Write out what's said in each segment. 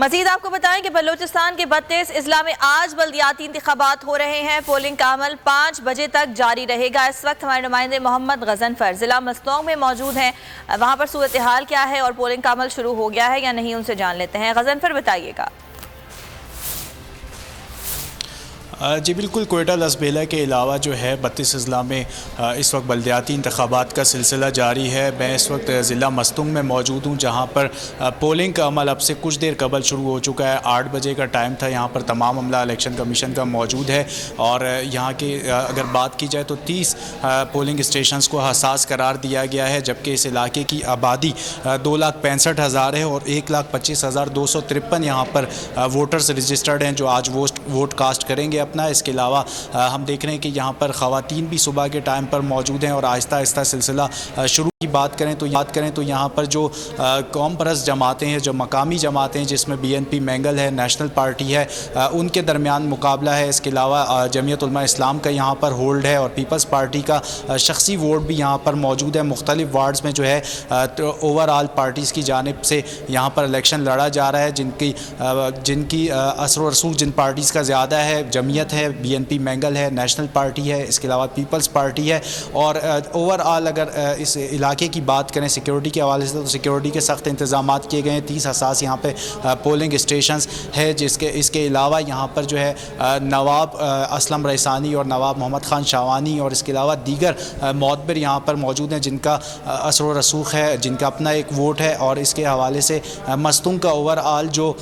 मजीद आपको बताएं कि बलूचिस्तान के 32 अजला में आज बल्दियाती इंतखाबात हो रहे हैं। पोलिंग का अमल 5 बजे तक जारी रहेगा। इस वक्त हमारे नुमाइंदे मोहम्मद गजनफर जिला मस्तोंग में मौजूद हैं। वहाँ पर सूरत हाल क्या है और पोलिंग का अमल शुरू हो गया है या नहीं, उनसे जान लेते हैं। गजनफर बताइएगा। जी बिल्कुल, कोयटा लसबेला के अलावा जो है 32 अजला में इस वक्त बल्दियाती इंतखाबात का सिलसिला जारी है। मैं इस वक्त ज़िला मस्तूंग में मौजूद हूँ, जहाँ पर पोलिंग का अमल अब से कुछ देर कबल शुरू हो चुका है। 8 बजे का टाइम था। यहाँ पर तमाम अमला इलेक्शन कमीशन का मौजूद है और यहाँ की अगर बात की जाए तो 30 पोलिंग स्टेशंस को हसास करार दिया गया है, जबकि इस इलाके की आबादी 2,65,000 है और 1,25,253 यहाँ पर वोटर्स रजिस्टर्ड हैं जो आज वोट कास्ट करेंगे अपना। इसके अलावा हम देख रहे हैं कि यहाँ पर ख़वातीन भी सुबह के टाइम पर मौजूद हैं और आहिस्ता आहिस्ता सिलसिला शुरू की बात करें तो यहाँ पर जो कौम परस्त जमातें हैं, जो मकामी जमातें हैं, जिसमें BNP मैंगल है, नेशनल पार्टी है, उनके दरमियान मुकाबला है। इसके अलावा जमीयत उलमा इस्लाम का यहाँ पर होल्ड है और पीपल्स पार्टी का शख्सी वोट भी यहाँ पर मौजूद है। मुख्तलिफ वार्ड्स में जो है तो ओवरऑल पार्टीज़ की जानिब से यहाँ पर इलेक्शन लड़ा जा रहा है, जिनकी असर व रसूख जिन पार्टीज़ का ज़्यादा है, जमीयत है, BNP मैंगल है, नेशनल पार्टी है, इसके अलावा पीपल्स पार्टी है। और ओवरऑल अगर इस इलाके की बात करें सिक्योरिटी के हवाले से तो सिक्योरिटी के सख्त इंतजाम किए गए हैं। 30 हसास यहाँ पे पोलिंग स्टेशंस है, इसके अलावा यहाँ पर जो है नवाब असलम रईसानी और नवाब मोहम्मद ख़ान शावानी और इसके अलावा दीगर मोतबर यहाँ पर मौजूद हैं, जिनका असर व रसूख है, जिनका अपना एक वोट है। और इसके हवाले से मस्तूंग का ओवरऑल जो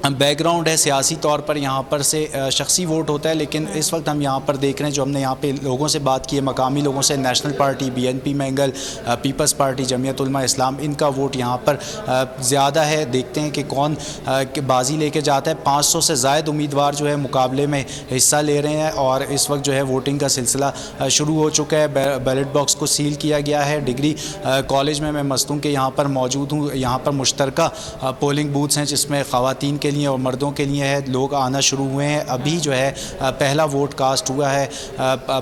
बैकग्राउंड है सियासी तौर पर यहाँ पर से शख्सी वोट होता है, लेकिन इस वक्त हम यहाँ पर देख रहे हैं, जो हमने यहाँ पे लोगों से बात की है, मकामी लोगों से, national party, BNP Mengal, people's party, Jamiat Ulema Islam, इनका वोट यहाँ पर ज़्यादा है। देखते हैं कि कौन बाजी लेके जाता है। 500 से ज़ायद उम्मीदवार जो है मुकाबले में हिस्सा ले रहे हैं और इस वक्त जो है वोटिंग का सिलसिला शुरू हो चुका है। बैलेट बॉक्स को सील किया गया है। डिग्री कॉलेज में मैं मस्तूंग के यहाँ पर मौजूद हूँ। यहाँ पर मुश्तरका पोलिंग बूथ्स हैं, जिसमें ख़वातीन के लिए और मर्दों के लिए है। लोग आना शुरू हुए हैं। अभी जो है पहला वोट कास्ट हुआ है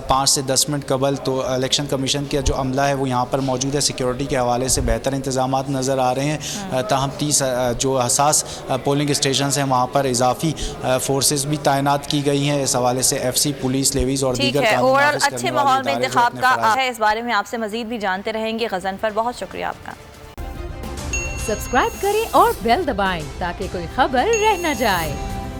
5 से 10 मिनट कबल। तो इलेक्शन कमीशन का जो अमला है वो यहाँ पर मौजूद है। सिक्योरिटी के हवाले से बेहतर इंतजाम नज़र आ रहे हैं। ताहम 30 जो हसास पोलिंग स्टेशन हैं वहाँ पर इजाफी फोर्सेस भी तैनात की गई हैं। इस हवाले से FC, पुलिस, लेवीज़ और दीगर अच्छे माहौल में इंतखाब का है। इस बारे में आपसे मजीद भी जानते रहेंगे। गजनफर, बहुत शुक्रिया आपका। सब्सक्राइब करें और बेल दबाएं ताकि कोई खबर रह न जाए।